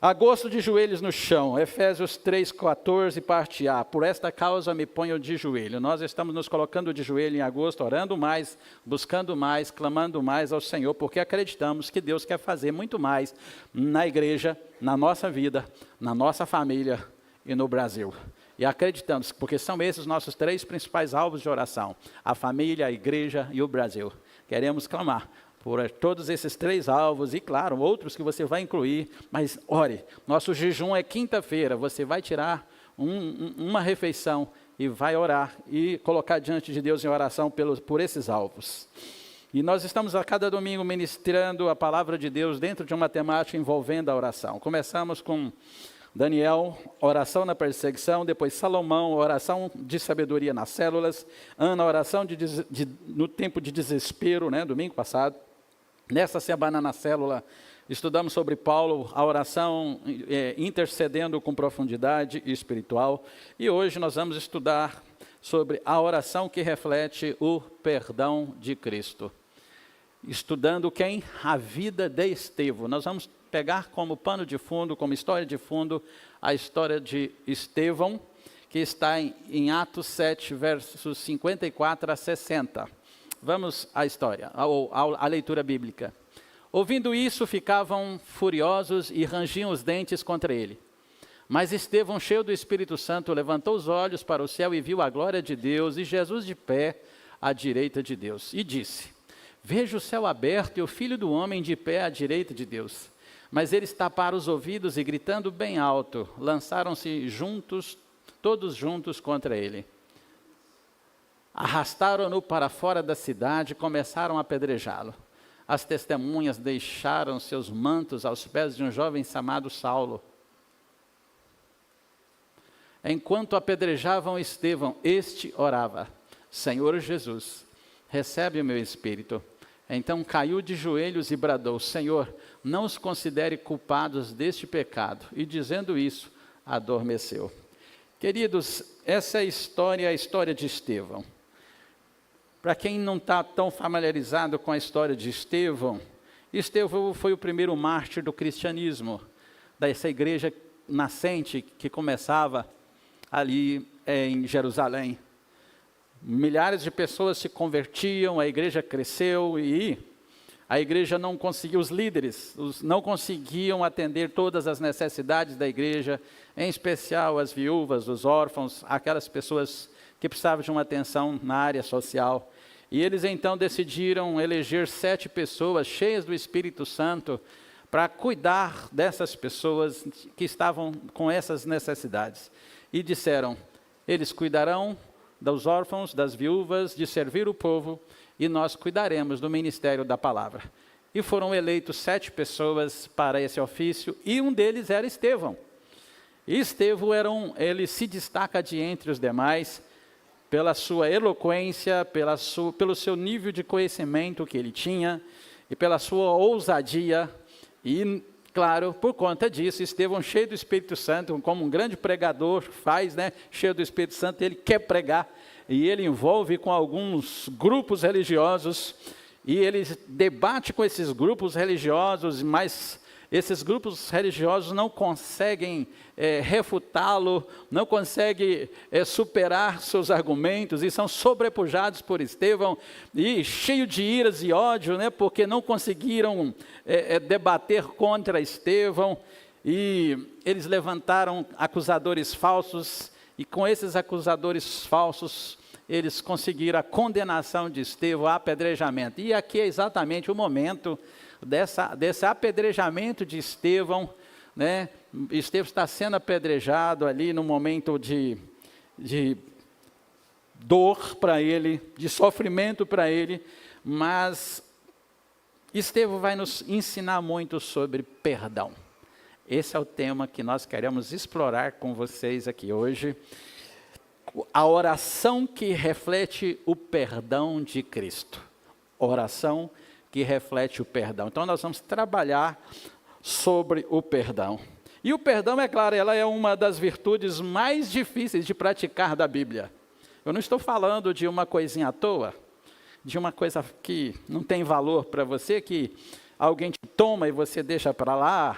Agosto de joelhos no chão, Efésios 3,14, parte A. Por esta causa me ponho de joelho. Nós estamos nos colocando de joelho em agosto, orando mais, buscando mais, clamando mais ao Senhor, porque acreditamos que Deus quer fazer muito mais na igreja, na nossa vida, na nossa família e no Brasil. E acreditamos, porque são esses os nossos 3 principais alvos de oração: a família, a igreja e o Brasil. Queremos clamar por todos esses 3 alvos, e claro, outros que você vai incluir, mas ore, nosso jejum é quinta-feira, você vai tirar uma refeição e vai orar e colocar diante de Deus em oração por esses alvos. E nós estamos a cada domingo ministrando a palavra de Deus dentro de uma temática envolvendo a oração. Começamos com Daniel, oração na perseguição, depois Salomão, oração de sabedoria nas células, Ana, oração no tempo de desespero, domingo passado. Nessa semana na célula, estudamos sobre Paulo, a oração intercedendo com profundidade espiritual. E hoje nós vamos estudar sobre a oração que reflete o perdão de Cristo. Estudando quem? A vida de Estevão. Nós vamos pegar como pano de fundo, como história de fundo, a história de Estevão, que está em Atos 7, versos 54 a 60. Vamos à história, à leitura bíblica. Ouvindo isso, ficavam furiosos e rangiam os dentes contra ele. Mas Estevão, cheio do Espírito Santo, levantou os olhos para o céu e viu a glória de Deus e Jesus de pé à direita de Deus. E disse: vejo o céu aberto e o Filho do Homem de pé à direita de Deus. Mas eles taparam os ouvidos e, gritando bem alto, lançaram-se todos juntos contra ele. Arrastaram-no para fora da cidade e começaram a apedrejá-lo. As testemunhas deixaram seus mantos aos pés de um jovem chamado Saulo. Enquanto apedrejavam Estevão, este orava: Senhor Jesus, recebe o meu espírito. Então caiu de joelhos e bradou: Senhor, não os considere culpados deste pecado. E dizendo isso, adormeceu. Queridos, essa é a história de Estevão. Para quem não está tão familiarizado com a história de Estevão, Estevão foi o primeiro mártir do cristianismo, dessa igreja nascente que começava ali em Jerusalém. Milhares de pessoas se convertiam, a igreja cresceu e a igreja não conseguiu, os líderes não conseguiam atender todas as necessidades da igreja, em especial as viúvas, os órfãos, aquelas pessoas que precisavam de uma atenção na área social. E eles então decidiram eleger 7 pessoas cheias do Espírito Santo para cuidar dessas pessoas que estavam com essas necessidades. E disseram: eles cuidarão dos órfãos, das viúvas, de servir o povo, e nós cuidaremos do ministério da palavra. E foram eleitos 7 pessoas para esse ofício, e um deles era Estevão. E Estevão ele se destaca de entre os demais pela sua eloquência, pelo seu nível de conhecimento que ele tinha, e pela sua ousadia, e claro, por conta disso, Estevão, cheio do Espírito Santo, como um grande pregador faz, cheio do Espírito Santo, ele quer pregar, e ele envolve com alguns grupos religiosos, e ele debate com esses grupos religiosos, mas esses grupos religiosos não conseguem refutá-lo, não conseguem superar seus argumentos, e são sobrepujados por Estevão, e cheio de iras e ódio, porque não conseguiram debater contra Estevão, e eles levantaram acusadores falsos, e com esses acusadores falsos, eles conseguiram a condenação de Estevão, apedrejamento. E aqui é exatamente o momento desse apedrejamento de Estevão, Estevão está sendo apedrejado ali no momento de dor para ele, de sofrimento para ele, mas Estevão vai nos ensinar muito sobre perdão. Esse é o tema que nós queremos explorar com vocês aqui hoje. A oração que reflete o perdão de Cristo. Oração que reflete o perdão. Então nós vamos trabalhar sobre o perdão. E o perdão, é claro, ela é uma das virtudes mais difíceis de praticar da Bíblia. Eu não estou falando de uma coisinha à toa, de uma coisa que não tem valor para você, que alguém te toma e você deixa para lá,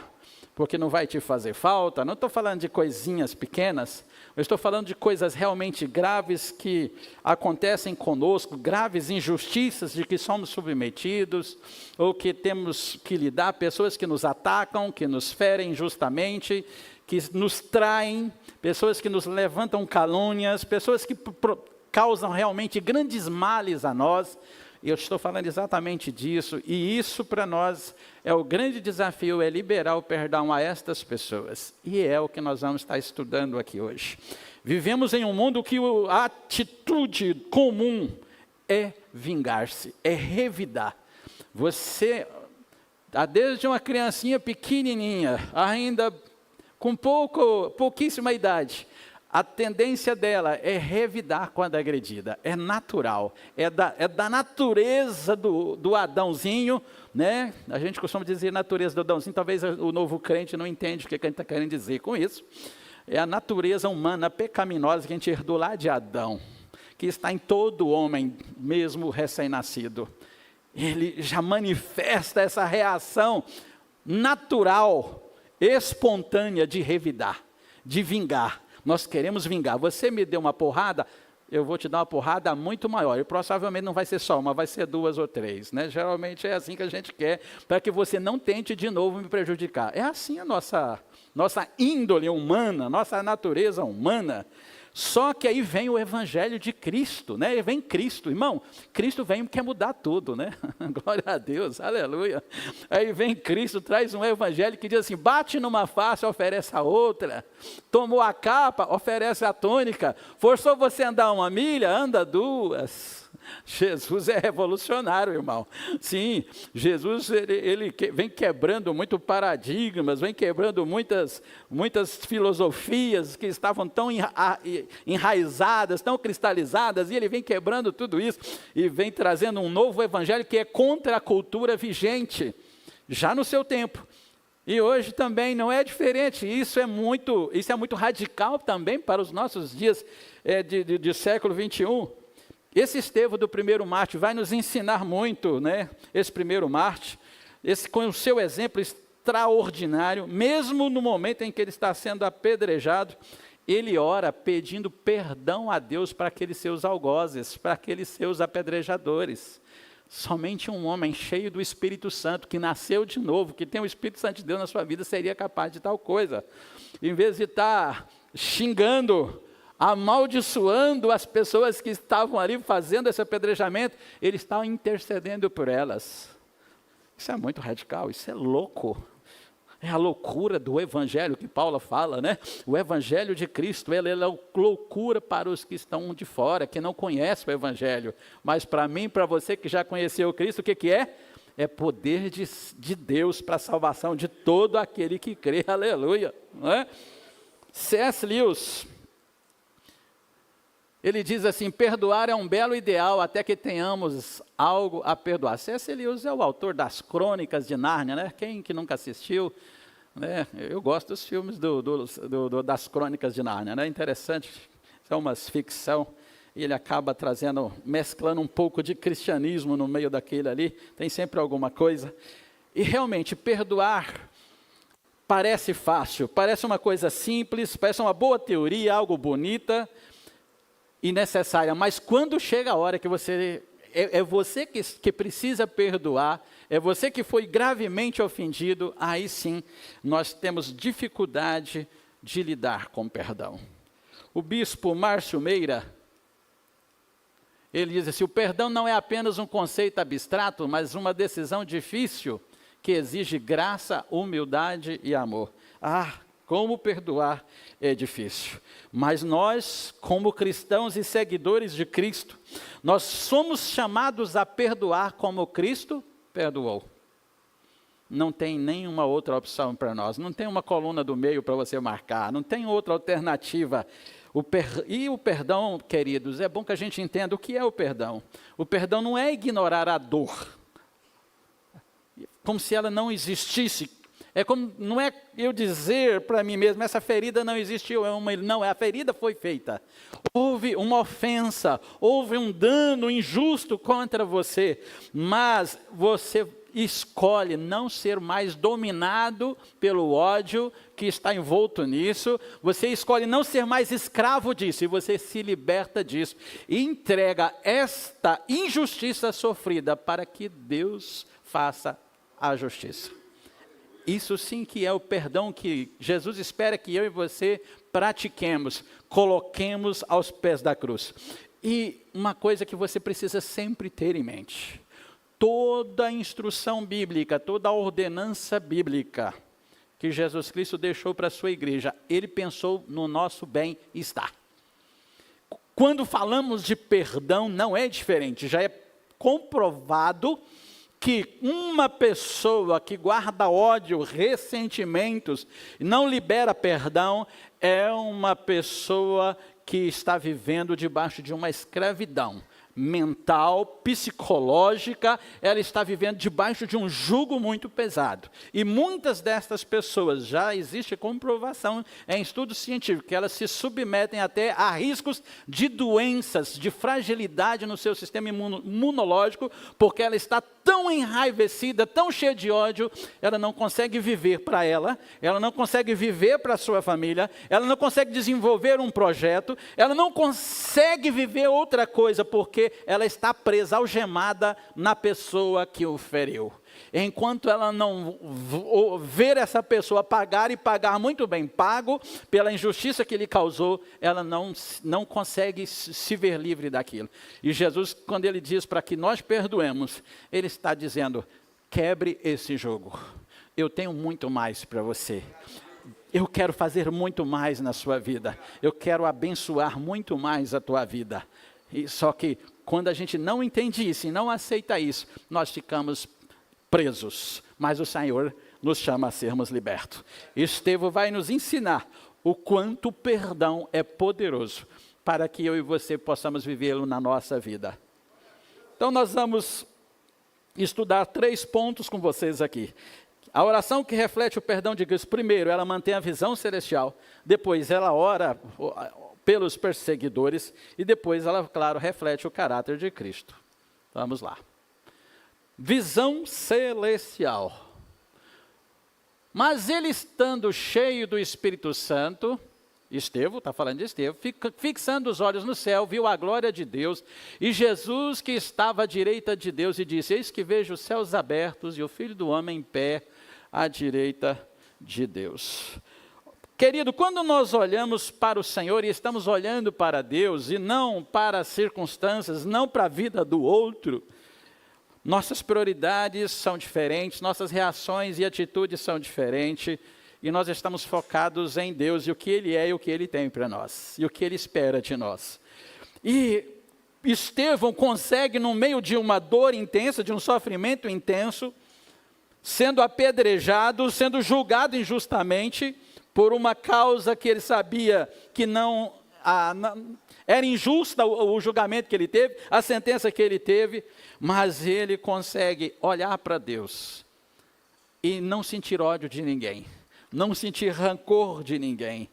porque não vai te fazer falta. Não estou falando de coisinhas pequenas, eu estou falando de coisas realmente graves que acontecem conosco, graves injustiças de que somos submetidos, ou que temos que lidar, pessoas que nos atacam, que nos ferem injustamente, que nos traem, pessoas que nos levantam calúnias, pessoas que causam realmente grandes males a nós. E eu estou falando exatamente disso, e isso para nós é o grande desafio, é liberar o perdão a estas pessoas. E é o que nós vamos estar estudando aqui hoje. Vivemos em um mundo que a atitude comum é vingar-se, é revidar. Você, desde uma criancinha pequenininha, ainda com pouquíssima idade, a tendência dela é revidar quando agredida, é natural, é da natureza do Adãozinho, né? A gente costuma dizer natureza do Adãozinho, talvez o novo crente não entende o que a gente está querendo dizer com isso. É a natureza humana pecaminosa que a gente herdou lá de Adão, que está em todo homem, mesmo recém-nascido. Ele já manifesta essa reação natural, espontânea de revidar, de vingar. Nós queremos vingar. Você me deu uma porrada, eu vou te dar uma porrada muito maior. E provavelmente não vai ser só uma, vai ser 2 ou 3. Né? Geralmente é assim que a gente quer, para que você não tente de novo me prejudicar. É assim a nossa índole humana, nossa natureza humana. Só que aí vem o Evangelho de Cristo, né? E vem Cristo, irmão. Cristo vem e quer mudar tudo, né? Glória a Deus, aleluia. Aí vem Cristo, traz um Evangelho que diz assim: bate numa face, oferece a outra. Tomou a capa, oferece a túnica. Forçou você a andar 1 milha, anda 2. Jesus é revolucionário, irmão. Sim, Jesus ele vem quebrando muito paradigmas, vem quebrando muitas filosofias que estavam tão enraizadas, tão cristalizadas, e ele vem quebrando tudo isso e vem trazendo um novo evangelho que é contra a cultura vigente, já no seu tempo. E hoje também não é diferente. Isso é muito radical também para os nossos dias de século 21. Esse Estevão do primeiro mártir vai nos ensinar muito, né? Esse primeiro mártir, com o seu exemplo extraordinário, mesmo no momento em que ele está sendo apedrejado, ele ora pedindo perdão a Deus para aqueles seus algozes, para aqueles seus apedrejadores. Somente um homem cheio do Espírito Santo, que nasceu de novo, que tem o Espírito Santo de Deus na sua vida, seria capaz de tal coisa. Em vez de estar xingando, amaldiçoando as pessoas que estavam ali fazendo esse apedrejamento, ele está intercedendo por elas. Isso é muito radical, isso é louco. É a loucura do Evangelho que Paulo fala, né? O Evangelho de Cristo, ele é loucura para os que estão de fora, que não conhecem o Evangelho. Mas para mim, para você que já conheceu Cristo, o que é? É poder de Deus para a salvação de todo aquele que crê, aleluia. Não é? C.S. Lewis, ele diz assim: perdoar é um belo ideal até que tenhamos algo a perdoar. C.S. Lewis é o autor das Crônicas de Nárnia, né? Quem que nunca assistiu? Né? Eu gosto dos filmes das Crônicas de Nárnia, né? Interessante, são umas ficção, e ele acaba mesclando um pouco de cristianismo no meio daquele ali, tem sempre alguma coisa. E realmente, perdoar parece fácil, parece uma coisa simples, parece uma boa teoria, algo bonita e necessária, mas quando chega a hora que você que precisa perdoar, é você que foi gravemente ofendido, aí sim nós temos dificuldade de lidar com perdão. O bispo Márcio Meira, ele diz assim: o perdão não é apenas um conceito abstrato, mas uma decisão difícil que exige graça, humildade e amor. Como perdoar é difícil, mas nós, como cristãos e seguidores de Cristo, nós somos chamados a perdoar como Cristo perdoou. Não tem nenhuma outra opção para nós, não tem uma coluna do meio para você marcar, não tem outra alternativa. E o perdão, queridos, é bom que a gente entenda o que é o perdão. O perdão não é ignorar a dor, como se ela não existisse. Não é eu dizer para mim mesmo: essa ferida não existiu, não, a ferida foi feita. Houve uma ofensa, houve um dano injusto contra você, mas você escolhe não ser mais dominado pelo ódio que está envolto nisso, você escolhe não ser mais escravo disso, e você se liberta disso, e entrega esta injustiça sofrida para que Deus faça a justiça. Isso sim que é o perdão que Jesus espera que eu e você pratiquemos, coloquemos aos pés da cruz. E uma coisa que você precisa sempre ter em mente: toda a instrução bíblica, toda a ordenança bíblica que Jesus Cristo deixou para a sua igreja, Ele pensou no nosso bem-estar. Quando falamos de perdão, não é diferente, já é comprovado que uma pessoa que guarda ódio, ressentimentos, e não libera perdão, é uma pessoa que está vivendo debaixo de uma escravidão mental, psicológica, ela está vivendo debaixo de um jugo muito pesado. E muitas destas pessoas, já existe comprovação em estudos científicos, que elas se submetem até a riscos de doenças, de fragilidade no seu sistema imunológico, porque ela está tão enraivecida, tão cheia de ódio, ela não consegue viver para ela não consegue viver para a sua família, ela não consegue desenvolver um projeto, ela não consegue viver outra coisa, porque ela está presa, algemada na pessoa que o feriu. Enquanto ela não ver essa pessoa pagar, e pagar muito bem pago, pela injustiça que lhe causou, ela não consegue se ver livre daquilo. E Jesus, quando Ele diz para que nós perdoemos, Ele está dizendo: quebre esse jugo. Eu tenho muito mais para você. Eu quero fazer muito mais na sua vida. Eu quero abençoar muito mais a tua vida. E só que quando a gente não entende isso e não aceita isso, nós ficamos presos. Mas o Senhor nos chama a sermos libertos. Estevão vai nos ensinar o quanto o perdão é poderoso para que eu e você possamos vivê-lo na nossa vida. Então nós vamos estudar 3 pontos com vocês aqui. A oração que reflete o perdão de Cristo: primeiro, ela mantém a visão celestial. Depois, ela ora pelos perseguidores. E depois, ela, claro, reflete o caráter de Cristo. Vamos lá. Visão celestial. Mas ele, estando cheio do Espírito Santo, Estevão, está falando de Estevão, fixando os olhos no céu, viu a glória de Deus, e Jesus que estava à direita de Deus, e disse: eis que vejo os céus abertos e o Filho do Homem em pé à direita de Deus. Querido, quando nós olhamos para o Senhor e estamos olhando para Deus, e não para as circunstâncias, não para a vida do outro, nossas prioridades são diferentes, nossas reações e atitudes são diferentes, e nós estamos focados em Deus, e o que Ele é e o que Ele tem para nós, e o que Ele espera de nós. E Estevão consegue, no meio de uma dor intensa, de um sofrimento intenso, sendo apedrejado, sendo julgado injustamente, por uma causa que ele sabia que não era injusta o julgamento que ele teve, a sentença que ele teve, mas ele consegue olhar para Deus e não sentir ódio de ninguém, não sentir rancor de ninguém.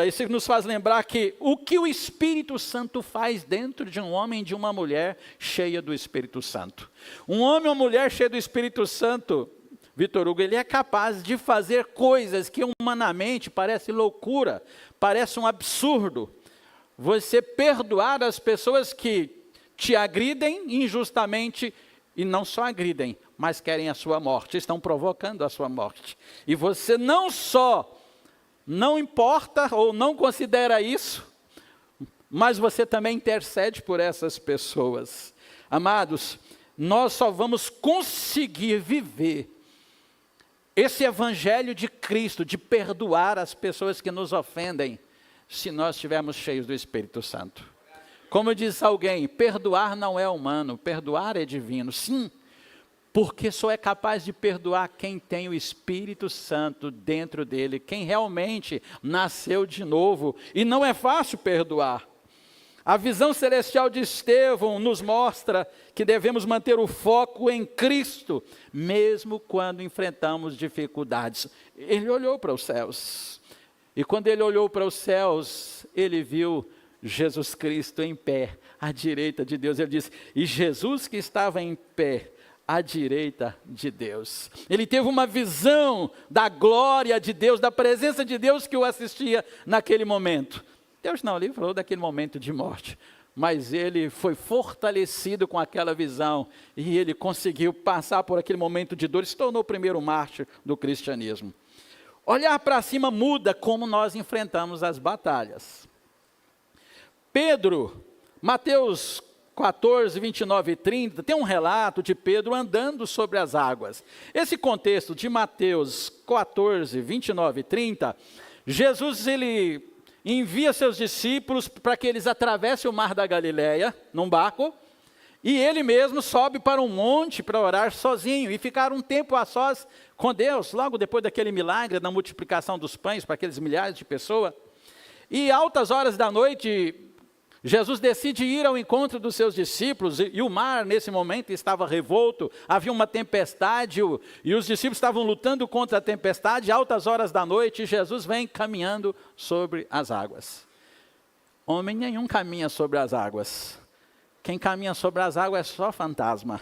Isso nos faz lembrar que o que o Espírito Santo faz dentro de um homem e de uma mulher cheia do Espírito Santo. Um homem ou mulher cheia do Espírito Santo, Vitor Hugo, ele é capaz de fazer coisas que humanamente parece loucura, parece um absurdo. Você perdoar as pessoas que te agridem injustamente, e não só agridem, mas querem a sua morte, estão provocando a sua morte. E você não só não importa ou não considera isso, mas você também intercede por essas pessoas. Amados, nós só vamos conseguir viver esse evangelho de Cristo, de perdoar as pessoas que nos ofendem, se nós estivermos cheios do Espírito Santo. Como diz alguém, perdoar não é humano, perdoar é divino. Sim, porque só é capaz de perdoar quem tem o Espírito Santo dentro dele, quem realmente nasceu de novo. E não é fácil perdoar. A visão celestial de Estevão nos mostra que devemos manter o foco em Cristo, mesmo quando enfrentamos dificuldades. Ele olhou para os céus, e quando ele olhou para os céus, ele viu Jesus Cristo em pé, à direita de Deus. Ele disse: e Jesus que estava em pé, à direita de Deus. Ele teve uma visão da glória de Deus, da presença de Deus que o assistia naquele momento. Deus não livrou daquele momento de morte, mas ele foi fortalecido com aquela visão e ele conseguiu passar por aquele momento de dor e se tornou o primeiro mártir do cristianismo. Olhar para cima muda como nós enfrentamos as batalhas. Pedro, Mateus 14, 29 e 30, tem um relato de Pedro andando sobre as águas. Esse contexto de Mateus 14, 29 e 30, Jesus ele envia seus discípulos para que eles atravessem o mar da Galileia, num barco, e ele mesmo sobe para um monte para orar sozinho, e ficar um tempo a sós com Deus, logo depois daquele milagre da multiplicação dos pães para aqueles milhares de pessoas. E altas horas da noite, Jesus decide ir ao encontro dos seus discípulos, e o mar nesse momento estava revolto, havia uma tempestade, e os discípulos estavam lutando contra a tempestade. Altas horas da noite, Jesus vem caminhando sobre as águas. Homem nenhum caminha sobre as águas. Quem caminha sobre as águas é só fantasma.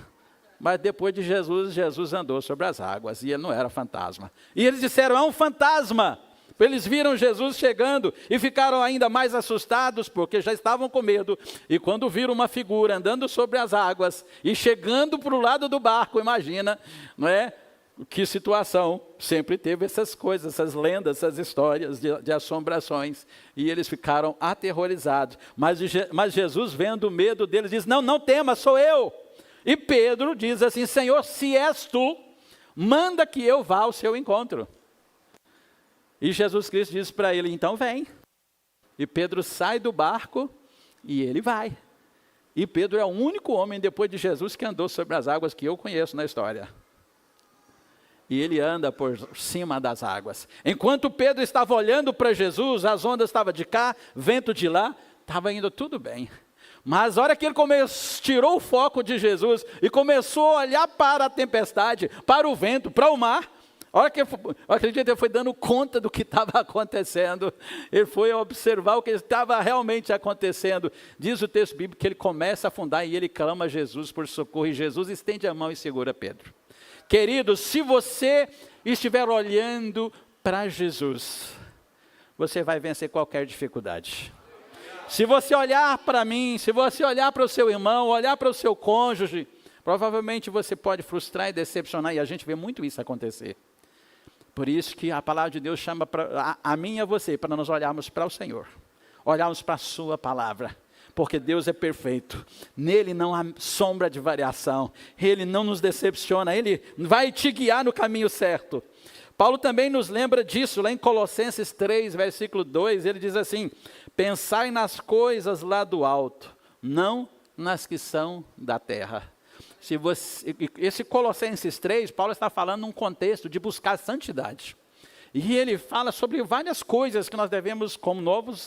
Mas depois de Jesus, Jesus andou sobre as águas, e ele não era fantasma. E eles disseram, é um fantasma. Eles viram Jesus chegando e ficaram ainda mais assustados, porque já estavam com medo. E quando viram uma figura andando sobre as águas e chegando para o lado do barco, imagina, não é? Que situação. Sempre teve essas coisas, essas lendas, essas histórias de assombrações. E eles ficaram aterrorizados. Mas Jesus, vendo o medo deles, diz, não tema, sou eu. E Pedro diz assim, Senhor, se és tu, manda que eu vá ao seu encontro. E Jesus Cristo diz para ele, então vem. E Pedro sai do barco e ele vai. E Pedro é o único homem depois de Jesus que andou sobre as águas que eu conheço na história. E ele anda por cima das águas. Enquanto Pedro estava olhando para Jesus, as ondas estavam de cá, vento de lá, estava indo tudo bem. Mas a hora que ele tirou o foco de Jesus e começou a olhar para a tempestade, para o vento, para o mar, a hora que eu acredito que ele foi dando conta do que estava acontecendo, ele foi observar o que estava realmente acontecendo. Diz o texto bíblico que ele começa a afundar e ele clama a Jesus por socorro, e Jesus estende a mão e segura Pedro. Queridos, se você estiver olhando para Jesus, você vai vencer qualquer dificuldade. Se você olhar para mim, se você olhar para o seu irmão, olhar para o seu cônjuge, provavelmente você pode frustrar e decepcionar, e a gente vê muito isso acontecer. Por isso que a palavra de Deus chama a mim e a você, para nós olharmos para o Senhor, olharmos para a sua palavra, porque Deus é perfeito, nele não há sombra de variação, ele não nos decepciona, ele vai te guiar no caminho certo. Paulo também nos lembra disso, lá em Colossenses 3, versículo 2, ele diz assim, pensai nas coisas lá do alto, não nas que são da terra. Esse Colossenses 3, Paulo está falando num contexto de buscar santidade. E ele fala sobre várias coisas que nós devemos, como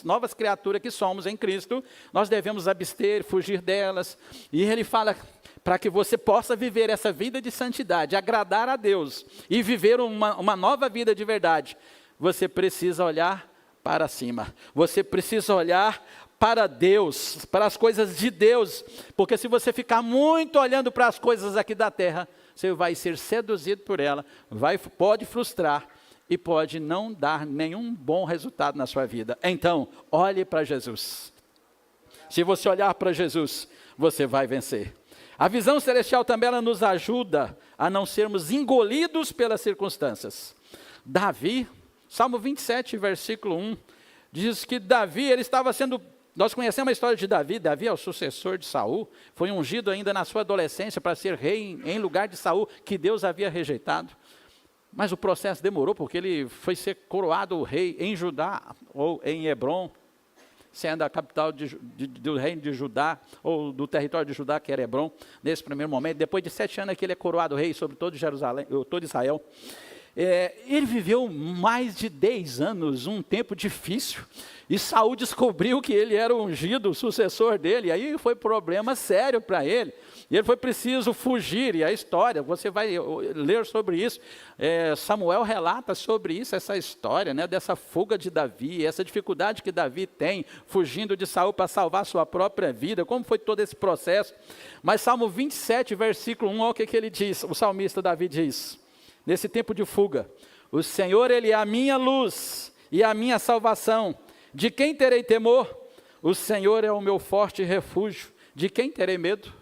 novas criaturas que somos em Cristo, nós devemos abster, fugir delas. E ele fala para que você possa viver essa vida de santidade, agradar a Deus e viver uma nova vida de verdade. Você precisa olhar para cima. Você precisa olhar para Deus, para as coisas de Deus, porque se você ficar muito olhando para as coisas aqui da terra, você vai ser seduzido por ela, pode frustrar e pode não dar nenhum bom resultado na sua vida. Então, olhe para Jesus. Se você olhar para Jesus, você vai vencer. A visão celestial também ela nos ajuda a não sermos engolidos pelas circunstâncias. Davi, Salmo 27, versículo 1, diz que Davi, ele estava sendo... Nós conhecemos a história de Davi. Davi é o sucessor de Saul, foi ungido ainda na sua adolescência para ser rei em lugar de Saul, que Deus havia rejeitado. Mas o processo demorou, porque ele foi ser coroado rei em Judá, ou em Hebrom, sendo a capital do reino de Judá, ou do território de Judá, que era Hebrom, nesse primeiro momento. Depois de 7 anos que ele é coroado rei sobre todo Israel. Ele viveu mais de 10 anos, um tempo difícil, e Saul descobriu que ele era o ungido, o sucessor dele, e aí foi problema sério para ele, E ele foi preciso fugir, e a história, você vai ler sobre isso, Samuel relata sobre isso, essa história, né, dessa fuga de Davi, essa dificuldade que Davi tem, fugindo de Saul para salvar sua própria vida, como foi todo esse processo. Mas Salmo 27, versículo 1, olha o que ele diz, o salmista Davi diz, nesse tempo de fuga: o Senhor, Ele é a minha luz e a minha salvação, de quem terei temor? O Senhor é o meu forte refúgio, de quem terei medo?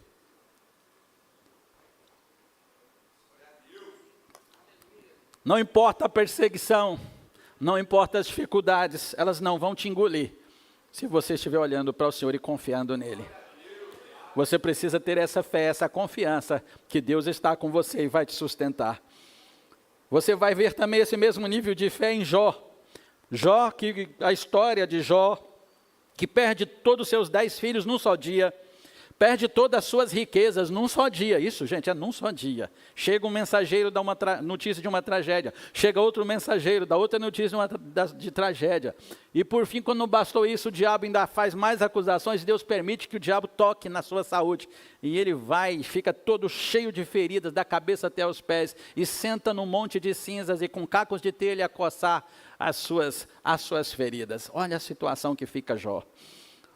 Não importa a perseguição, não importa as dificuldades, elas não vão te engolir, se você estiver olhando para o Senhor e confiando nele. Você precisa ter essa fé, essa confiança, que Deus está com você e vai te sustentar. Você vai ver também esse mesmo nível de fé em Jó. Jó, a história de Jó, que perde todos os seus 10 filhos num só dia, perde todas as suas riquezas num só dia. Isso, gente, é num só dia. Chega um mensageiro, dá uma notícia de uma tragédia. Chega outro mensageiro, dá outra notícia de tragédia. E por fim, quando não bastou isso, o diabo ainda faz mais acusações. Deus permite que o diabo toque na sua saúde. E ele vai, fica todo cheio de feridas, da cabeça até os pés, e senta num monte de cinzas e com cacos de telha a coçar as suas feridas. Olha a situação que fica Jó.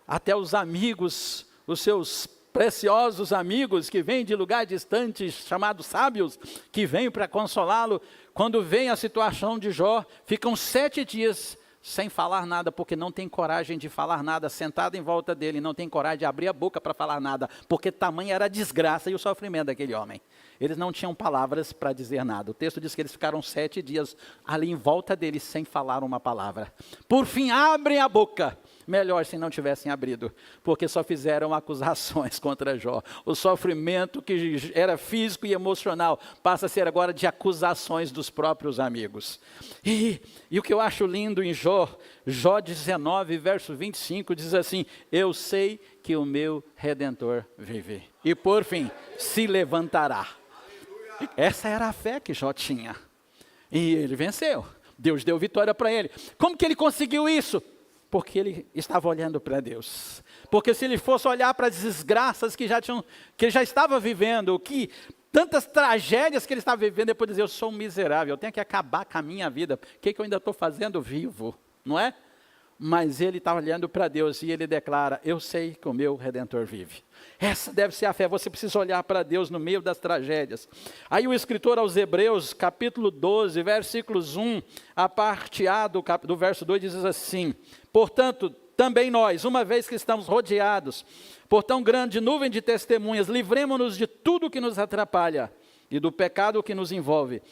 Até os amigos, os seus preciosos amigos que vêm de lugar distante, chamados sábios, que vêm para consolá-lo, quando vem a situação de Jó, ficam 7 dias sem falar nada, porque não tem coragem de falar nada, sentado em volta dele, não tem coragem de abrir a boca para falar nada, porque tamanha era a desgraça e o sofrimento daquele homem. Eles não tinham palavras para dizer nada. O texto diz que eles ficaram 7 dias ali em volta dele, sem falar uma palavra. Por fim, abrem a boca. Melhor se não tivessem abrido, porque só fizeram acusações contra Jó. O sofrimento que era físico e emocional passa a ser agora de acusações dos próprios amigos. E o que eu acho lindo em Jó 19, verso 25, diz assim: eu sei que o meu Redentor vive, e por fim se levantará. Essa era a fé que Jó tinha, e ele venceu. Deus deu vitória para ele. Como que ele conseguiu isso? Porque ele estava olhando para Deus. Porque se ele fosse olhar para as desgraças que ele já estava vivendo, tantas tragédias que ele estava vivendo, depois dizer: eu sou um miserável, eu tenho que acabar com a minha vida, o que eu ainda estou fazendo vivo, não é? Mas ele está olhando para Deus e ele declara: eu sei que o meu Redentor vive. Essa deve ser a fé. Você precisa olhar para Deus no meio das tragédias. Aí o escritor aos Hebreus, capítulo 12, versículos 1, a parte A do verso 2, diz assim: portanto, também nós, uma vez que estamos rodeados por tão grande nuvem de testemunhas, livremo-nos de tudo que nos atrapalha e do pecado que nos envolve,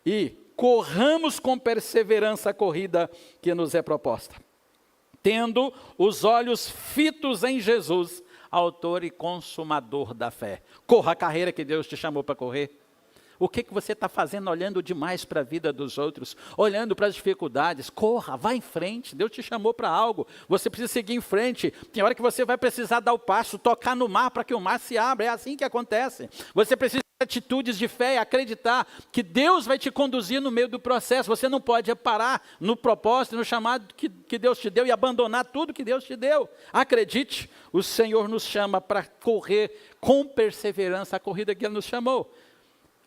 e corramos com perseverança a corrida que nos é proposta, tendo os olhos fitos em Jesus, autor e consumador da fé. Corra a carreira que Deus te chamou para correr. O que você está fazendo olhando demais para a vida dos outros, olhando para as dificuldades? Corra, vá em frente, Deus te chamou para algo, você precisa seguir em frente. Tem hora que você vai precisar dar o passo, tocar no mar para que o mar se abra, é assim que acontece. Você precisa de atitudes de fé e acreditar que Deus vai te conduzir no meio do processo. Você não pode parar no propósito, no chamado que Deus te deu e abandonar tudo que Deus te deu. Acredite, o Senhor nos chama para correr com perseverança a corrida que Ele nos chamou,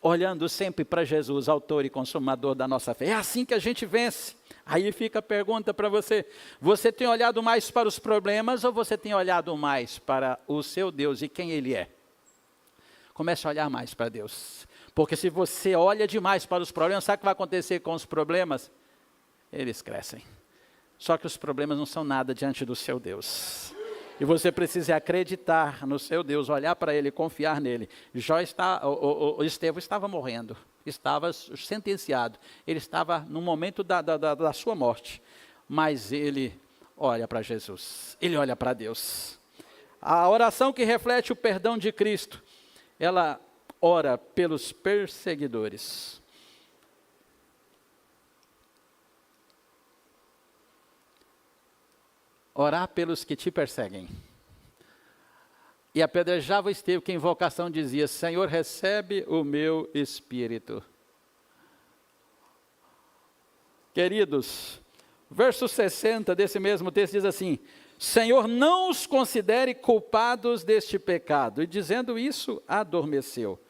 olhando sempre para Jesus, autor e consumador da nossa fé. É assim que a gente vence. Aí fica a pergunta para você: você tem olhado mais para os problemas ou você tem olhado mais para o seu Deus e quem Ele é? Comece a olhar mais para Deus. Porque se você olha demais para os problemas, sabe o que vai acontecer com os problemas? Eles crescem. Só que os problemas não são nada diante do seu Deus. E você precisa acreditar no seu Deus, olhar para Ele, confiar nele. O Estevão estava morrendo, estava sentenciado. Ele estava no momento da sua morte. Mas ele olha para Jesus, ele olha para Deus. A oração que reflete o perdão de Cristo, ela ora pelos perseguidores. Orar pelos que te perseguem. E apedrejava Estevão, que em invocação dizia: Senhor, recebe o meu espírito. Queridos, verso 60 desse mesmo texto diz assim: Senhor, não os considere culpados deste pecado. E dizendo isso, adormeceu.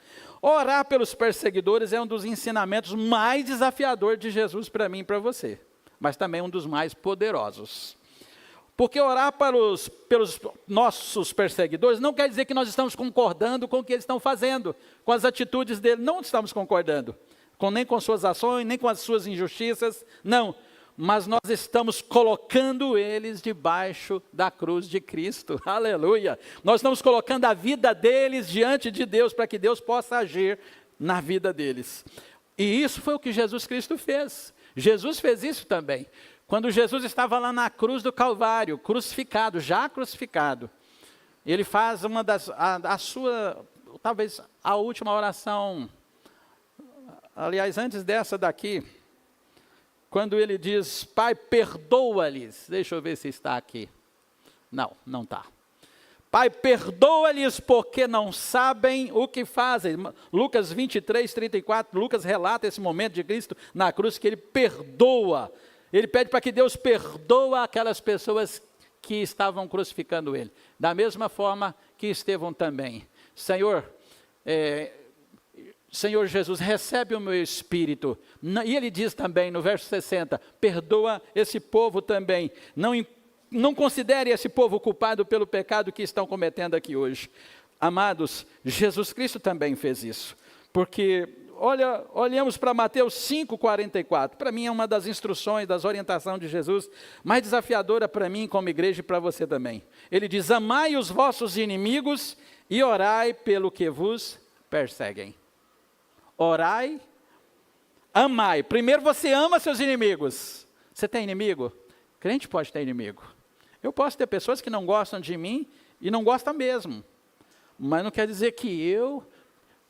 Orar pelos perseguidores é um dos ensinamentos mais desafiadores de Jesus para mim e para você, mas também um dos mais poderosos. Porque orar pelos nossos perseguidores não quer dizer que nós estamos concordando com o que eles estão fazendo, com as atitudes dele. Não estamos concordando, nem com suas ações, nem com as suas injustiças, não. Mas nós estamos colocando eles debaixo da cruz de Cristo, aleluia. Nós estamos colocando a vida deles diante de Deus, para que Deus possa agir na vida deles. E isso foi o que Jesus Cristo fez. Jesus fez isso também. Quando Jesus estava lá na cruz do Calvário, crucificado, já crucificado, ele faz a sua, talvez a última oração, aliás, antes dessa daqui, quando ele diz, Pai, perdoa-lhes. Deixa eu ver se está aqui. Não está. Pai, perdoa-lhes porque não sabem o que fazem. Lucas 23, 34, Lucas relata esse momento de Cristo na cruz, que ele perdoa. Ele pede para que Deus perdoe aquelas pessoas que estavam crucificando ele. Da mesma forma que Estevão também. Senhor Jesus, recebe o meu espírito. E ele diz também no verso 60, perdoa esse povo também. Não considere esse povo culpado pelo pecado que estão cometendo aqui hoje. Amados, Jesus Cristo também fez isso. Porque, olhamos para Mateus 5,44. Para mim é uma das instruções, das orientações de Jesus, mais desafiadora para mim como igreja e para você também. Ele diz, amai os vossos inimigos e orai pelo que vos perseguem. Orai, amai. Primeiro você ama seus inimigos. Você tem inimigo? Crente pode ter inimigo. Eu posso ter pessoas que não gostam de mim e não gostam mesmo. Mas não quer dizer que eu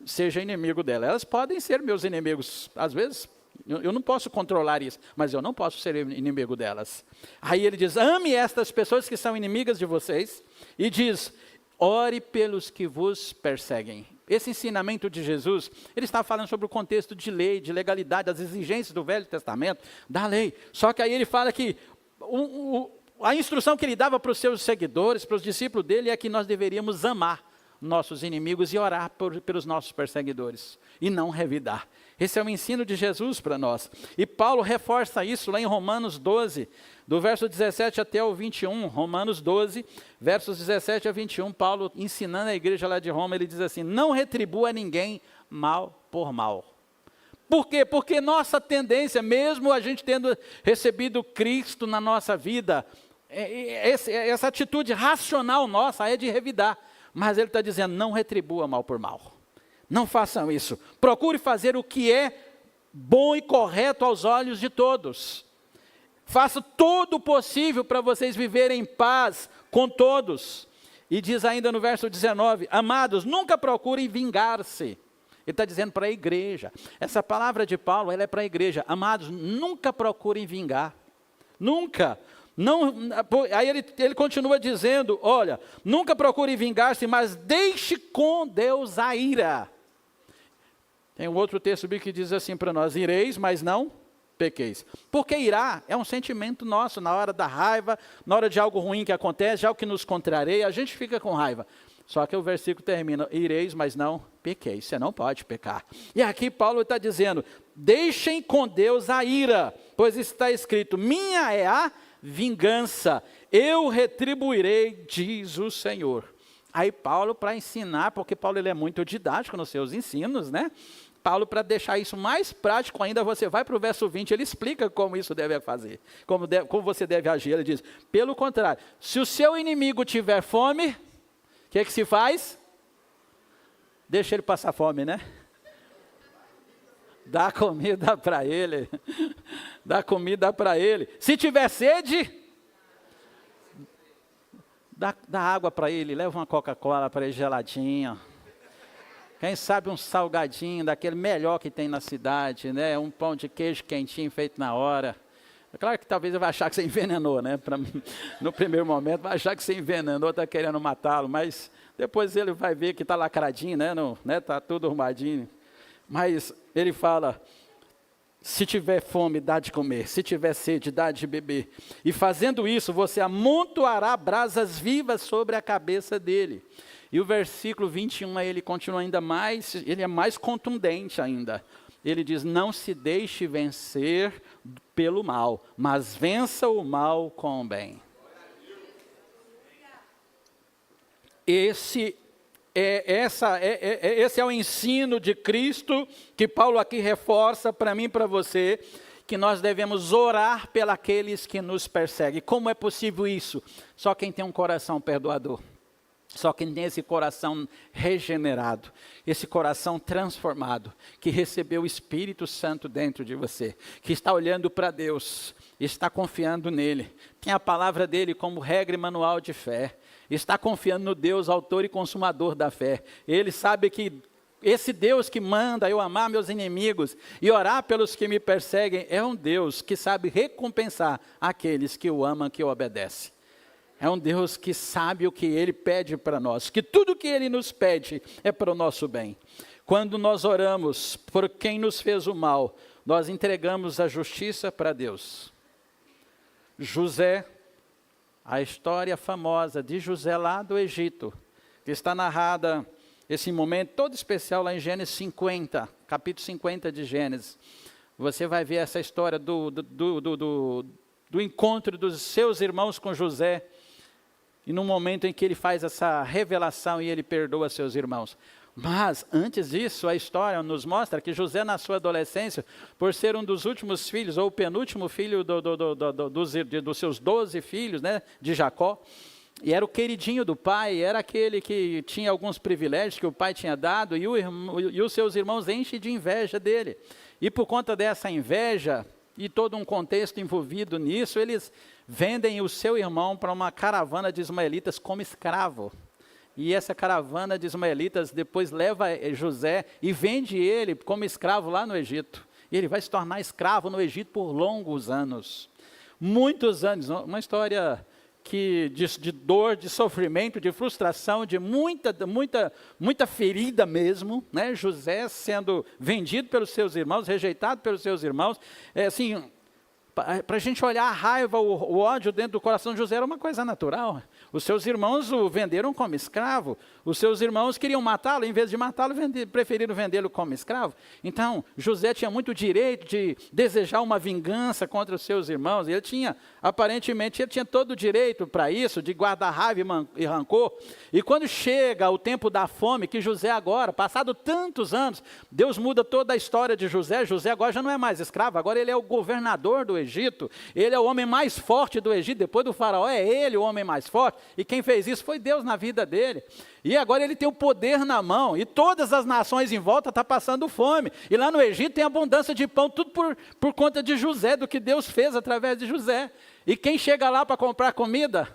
seja inimigo dela. Elas podem ser meus inimigos. Às vezes, eu não posso controlar isso, mas eu não posso ser inimigo delas. Aí ele diz, ame estas pessoas que são inimigas de vocês. E diz, ore pelos que vos perseguem. Esse ensinamento de Jesus, ele está falando sobre o contexto de lei, de legalidade, das exigências do Velho Testamento, da lei. Só que aí ele fala que a instrução que ele dava para os seus seguidores, para os discípulos dele, é que nós deveríamos amar nossos inimigos e orar pelos nossos perseguidores, e não revidar. Esse é o ensino de Jesus para nós. E Paulo reforça isso lá em Romanos 12, do verso 17 até o 21, Romanos 12, versos 17 a 21, Paulo ensinando a igreja lá de Roma, ele diz assim, não retribua ninguém mal por mal. Por quê? Porque nossa tendência, mesmo a gente tendo recebido Cristo na nossa vida, essa atitude racional nossa é de revidar. Mas ele está dizendo, não retribua mal por mal. Não façam isso. Procure fazer o que é bom e correto aos olhos de todos. Faça todo o possível para vocês viverem em paz com todos. E diz ainda no verso 19, amados, nunca procurem vingar-se. Ele está dizendo para a igreja. Essa palavra de Paulo, ela é para a igreja. Amados, nunca procurem vingar. Nunca. Não, aí ele continua dizendo, olha, nunca procure vingar-se, mas deixe com Deus a ira. Tem um outro texto bíblico que diz assim para nós, ireis, mas não pequeis. Porque irar é um sentimento nosso, na hora da raiva, na hora de algo ruim que acontece, algo que nos contraria, a gente fica com raiva. Só que o versículo termina, ireis, mas não pequeis, você não pode pecar. E aqui Paulo está dizendo, deixem com Deus a ira, pois está escrito, minha é a vingança, eu retribuirei, diz o Senhor. Aí Paulo, para ensinar, porque Paulo ele é muito didático nos seus ensinos, né? Paulo, para deixar isso mais prático ainda, você vai para o verso 20, ele explica como isso deve fazer, como você deve agir. Ele diz, pelo contrário, se o seu inimigo tiver fome, o que se faz? Deixa ele passar fome, né? Dá comida para ele. Dá comida para ele. Se tiver sede, dá água para ele. Leva uma Coca-Cola para ele geladinha. Quem sabe um salgadinho daquele melhor que tem na cidade, né? Um pão de queijo quentinho feito na hora. É claro que talvez ele vai achar que você envenenou, né? No primeiro momento vai achar que você envenenou, está querendo matá-lo. Mas depois ele vai ver que está lacradinho, né? Está tudo arrumadinho. Mas ele fala, Se tiver fome, dá de comer. Se tiver sede, dá de beber. E fazendo isso, você amontoará brasas vivas sobre a cabeça dele. E o versículo 21, ele continua ainda mais, ele é mais contundente ainda. Ele diz, não se deixe vencer pelo mal, mas vença o mal com o bem. Esse é o ensino de Cristo que Paulo aqui reforça para mim e para você, que nós devemos orar pelos que nos perseguem. Como é possível isso? Só quem tem um coração perdoador. Só quem tem esse coração regenerado, esse coração transformado, que recebeu o Espírito Santo dentro de você, que está olhando para Deus, está confiando nele, tem a palavra dele como regra e manual de fé, está confiando no Deus, autor e consumador da fé. Ele sabe que esse Deus que manda eu amar meus inimigos e orar pelos que me perseguem, é um Deus que sabe recompensar aqueles que o amam, que o obedecem. É um Deus que sabe o que Ele pede para nós, que tudo que Ele nos pede é para o nosso bem. Quando nós oramos por quem nos fez o mal, nós entregamos a justiça para Deus. José, a história famosa de José lá do Egito, que está narrada, esse momento todo especial lá em Gênesis 50, capítulo 50 de Gênesis. Você vai ver essa história do encontro dos seus irmãos com José, e no momento em que ele faz essa revelação e ele perdoa seus irmãos. Mas, antes disso, a história nos mostra que José, na sua adolescência, por ser um dos últimos filhos, ou o penúltimo filho dos seus 12 filhos, né, de Jacó, e era o queridinho do pai, era aquele que tinha alguns privilégios que o pai tinha dado, e os seus irmãos enchem de inveja dele. E por conta dessa inveja, e todo um contexto envolvido nisso, eles vendem o seu irmão para uma caravana de ismaelitas como escravo. E essa caravana de ismaelitas depois leva José e vende ele como escravo lá no Egito. E ele vai se tornar escravo no Egito por longos anos. Muitos anos, uma história de dor, de sofrimento, de frustração, de muita ferida mesmo, né? José sendo vendido pelos seus irmãos, rejeitado pelos seus irmãos, assim, para a gente olhar a raiva, o ódio dentro do coração de José era uma coisa natural. Os seus irmãos o venderam como escravo. Os seus irmãos queriam matá-lo, em vez de matá-lo, preferiram vendê-lo como escravo. Então, José tinha muito direito de desejar uma vingança contra os seus irmãos. Ele tinha, aparentemente, ele tinha todo o direito para isso, de guardar raiva e rancor. E quando chega o tempo da fome, que José agora, passado tantos anos, Deus muda toda a história de José. José agora já não é mais escravo, agora ele é o governador do Egito. Ele é o homem mais forte do Egito, depois do faraó, é ele o homem mais forte. E quem fez isso foi Deus na vida dele. E agora ele tem o poder na mão. E todas as nações em volta estão passando fome. E lá no Egito tem abundância de pão, tudo por conta de José, do que Deus fez através de José. E quem chega lá para comprar comida?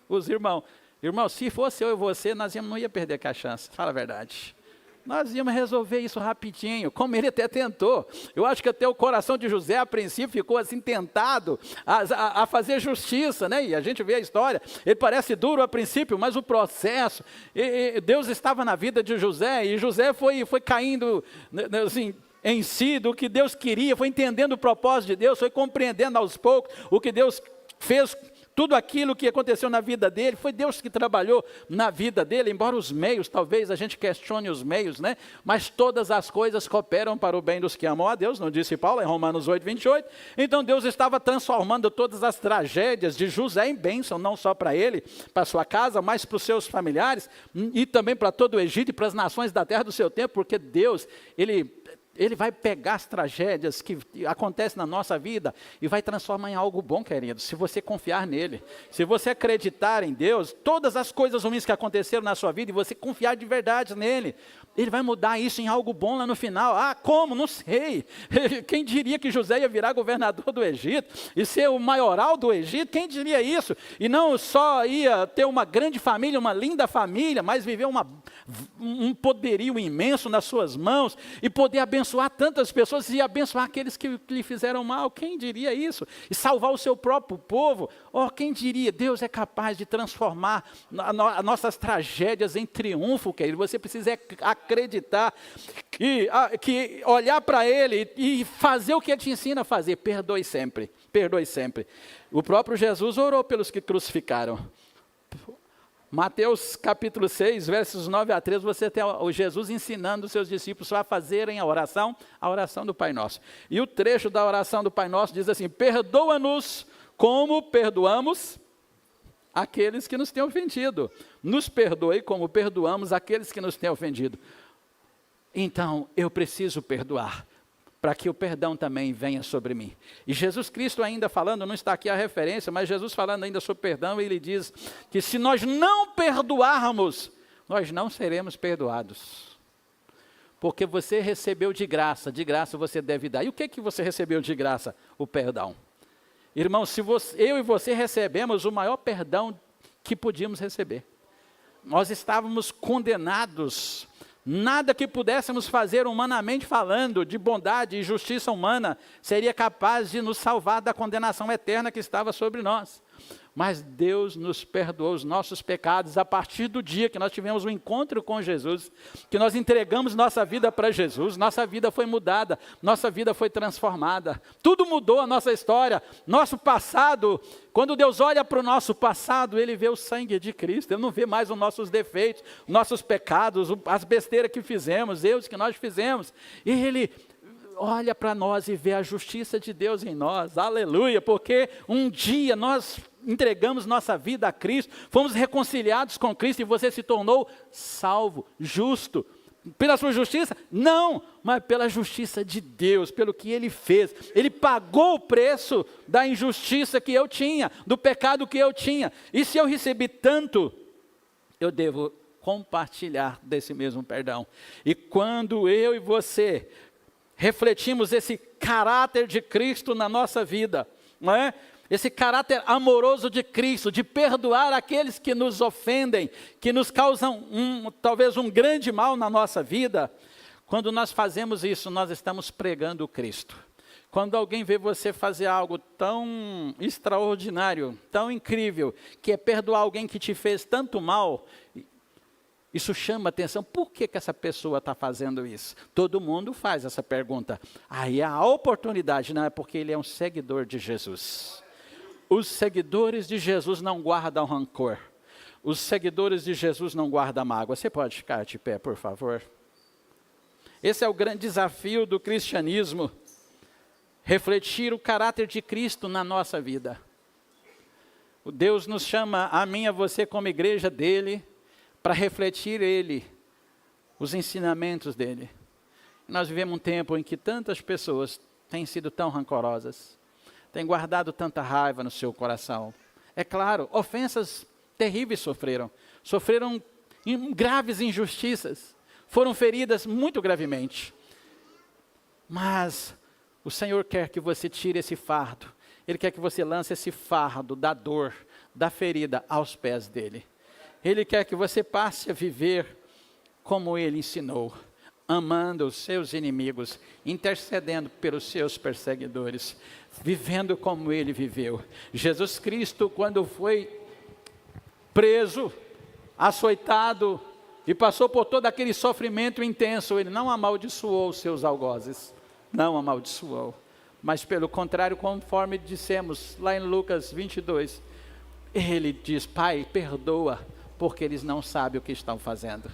Os irmãos. Irmão, se fosse eu e você, nós não ia perder a chance. Fala a verdade. Nós íamos resolver isso rapidinho, como ele até tentou. Eu acho que até o coração de José, a princípio, ficou assim tentado a fazer justiça, né? E a gente vê a história, ele parece duro a princípio, mas o processo, Deus estava na vida de José, e José foi caindo, assim, em si, do que Deus queria, foi entendendo o propósito de Deus, foi compreendendo aos poucos o que Deus fez. Tudo aquilo que aconteceu na vida dele, foi Deus que trabalhou na vida dele, embora os meios, talvez a gente questione os meios, né? Mas todas as coisas cooperam para o bem dos que amam a Deus, não disse Paulo em Romanos 8, 28? Então Deus estava transformando todas as tragédias de José em bênção, não só para ele, para sua casa, mas para os seus familiares, e também para todo o Egito e para as nações da terra do seu tempo, porque Deus, Ele vai pegar as tragédias que acontecem na nossa vida e vai transformar em algo bom, querido, se você confiar nele. Se você acreditar em Deus, todas as coisas ruins que aconteceram na sua vida e você confiar de verdade nele, ele vai mudar isso em algo bom lá no final. Ah, como? Não sei. Quem diria que José ia virar governador do Egito e ser o maioral do Egito? Quem diria isso? E não só ia ter uma grande família, uma linda família, mas viver um poderio imenso nas suas mãos e poder abençoar abençoar tantas pessoas e abençoar aqueles que lhe fizeram mal. Quem diria isso? E salvar o seu próprio povo. Oh, quem diria? Deus é capaz de transformar as nossas tragédias em triunfo, querido. Você precisa acreditar que olhar para Ele e fazer o que Ele te ensina a fazer. Perdoe sempre, perdoe sempre. O próprio Jesus orou pelos que crucificaram. Mateus capítulo 6, versos 9 a 13, você tem o Jesus ensinando os seus discípulos a fazerem a oração do Pai Nosso. E o trecho da oração do Pai Nosso diz assim: perdoa-nos como perdoamos aqueles que nos têm ofendido. Nos perdoe como perdoamos aqueles que nos têm ofendido. Então, eu preciso perdoar, para que o perdão também venha sobre mim. E Jesus Cristo ainda falando, não está aqui a referência, mas Jesus falando ainda sobre perdão, ele diz que se nós não perdoarmos, nós não seremos perdoados. Porque você recebeu de graça você deve dar. E o que você recebeu de graça? O perdão. Irmão, se eu e você recebemos o maior perdão que podíamos receber. Nós estávamos condenados. Nada que pudéssemos fazer humanamente falando, de bondade e justiça humana, seria capaz de nos salvar da condenação eterna que estava sobre nós. Mas Deus nos perdoou os nossos pecados a partir do dia que nós tivemos um encontro com Jesus, que nós entregamos nossa vida para Jesus, nossa vida foi mudada, nossa vida foi transformada. Tudo mudou a nossa história, nosso passado. Quando Deus olha para o nosso passado, Ele vê o sangue de Cristo, Ele não vê mais os nossos defeitos, nossos pecados, as besteiras que fizemos, erros que nós fizemos. E Ele olha para nós e vê a justiça de Deus em nós, aleluia, porque um dia nós entregamos nossa vida a Cristo, fomos reconciliados com Cristo e você se tornou salvo, justo. Pela sua justiça? Não, mas pela justiça de Deus, pelo que Ele fez. Ele pagou o preço da injustiça que eu tinha, do pecado que eu tinha. E se eu recebi tanto, eu devo compartilhar desse mesmo perdão. E quando eu e você refletimos esse caráter de Cristo na nossa vida, não é? Esse caráter amoroso de Cristo, de perdoar aqueles que nos ofendem, que nos causam talvez um grande mal na nossa vida. Quando nós fazemos isso, nós estamos pregando o Cristo. Quando alguém vê você fazer algo tão extraordinário, tão incrível, que é perdoar alguém que te fez tanto mal, isso chama atenção. Por que essa pessoa está fazendo isso? Todo mundo faz essa pergunta. Aí a oportunidade, não é porque ele é um seguidor de Jesus. Os seguidores de Jesus não guardam rancor. Os seguidores de Jesus não guardam mágoa. Você pode ficar de pé, por favor? Esse é o grande desafio do cristianismo. Refletir o caráter de Cristo na nossa vida. O Deus nos chama, a mim e a você, como igreja dele, para refletir ele, os ensinamentos dele. Nós vivemos um tempo em que tantas pessoas têm sido tão rancorosas, têm guardado tanta raiva no seu coração. É claro, ofensas terríveis sofreram graves injustiças, foram feridas muito gravemente. Mas o Senhor quer que você tire esse fardo, Ele quer que você lance esse fardo da dor, da ferida aos pés dele. Ele quer que você passe a viver como Ele ensinou, amando os seus inimigos, intercedendo pelos seus perseguidores, vivendo como Ele viveu. Jesus Cristo, quando foi preso, açoitado e passou por todo aquele sofrimento intenso, Ele não amaldiçoou os seus algozes, não amaldiçoou, mas pelo contrário, conforme dissemos lá em Lucas 22, Ele diz: Pai, perdoa, porque eles não sabem o que estão fazendo.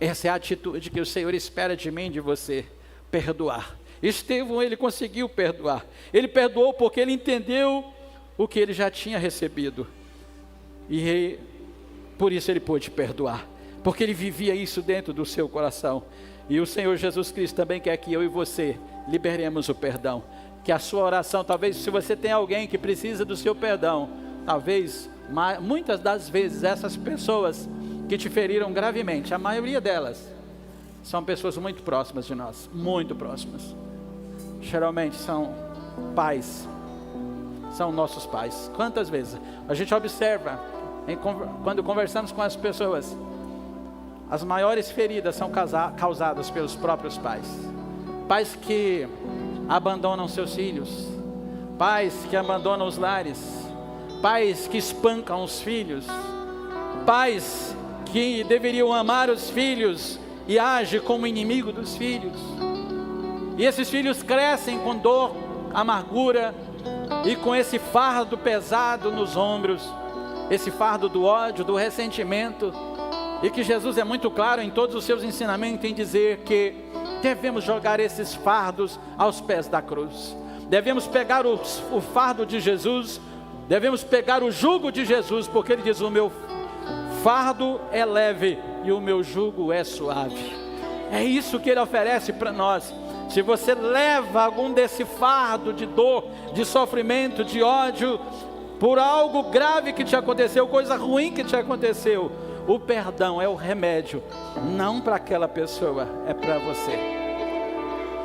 Essa é a atitude que o Senhor espera de mim e de você, perdoar. Estevão, ele conseguiu perdoar. Ele perdoou porque ele entendeu o que ele já tinha recebido. E por isso ele pôde perdoar, porque ele vivia isso dentro do seu coração. E o Senhor Jesus Cristo também quer que eu e você liberemos o perdão. Que a sua oração, talvez se você tem alguém que precisa do seu perdão, talvez muitas das vezes essas pessoas que te feriram gravemente, a maioria delas são pessoas muito próximas de nós, muito próximas. Geralmente são pais, são nossos pais. Quantas vezes a gente observa, quando conversamos com as pessoas, as maiores feridas são causadas pelos próprios pais. Pais que abandonam seus filhos, pais que abandonam os lares, pais que espancam os filhos, pais que deveriam amar os filhos e agem como inimigo dos filhos. E esses filhos crescem com dor, amargura e com esse fardo pesado nos ombros, esse fardo do ódio, do ressentimento. E que Jesus é muito claro em todos os seus ensinamentos em dizer que devemos jogar esses fardos aos pés da cruz. Devemos pegar o fardo de Jesus, devemos pegar o jugo de Jesus, porque Ele diz: o meu fardo é leve e o meu jugo é suave. É isso que Ele oferece para nós. Se você leva algum desse fardo de dor, de sofrimento, de ódio, por algo grave que te aconteceu, coisa ruim que te aconteceu, o perdão é o remédio, não para aquela pessoa, é para você.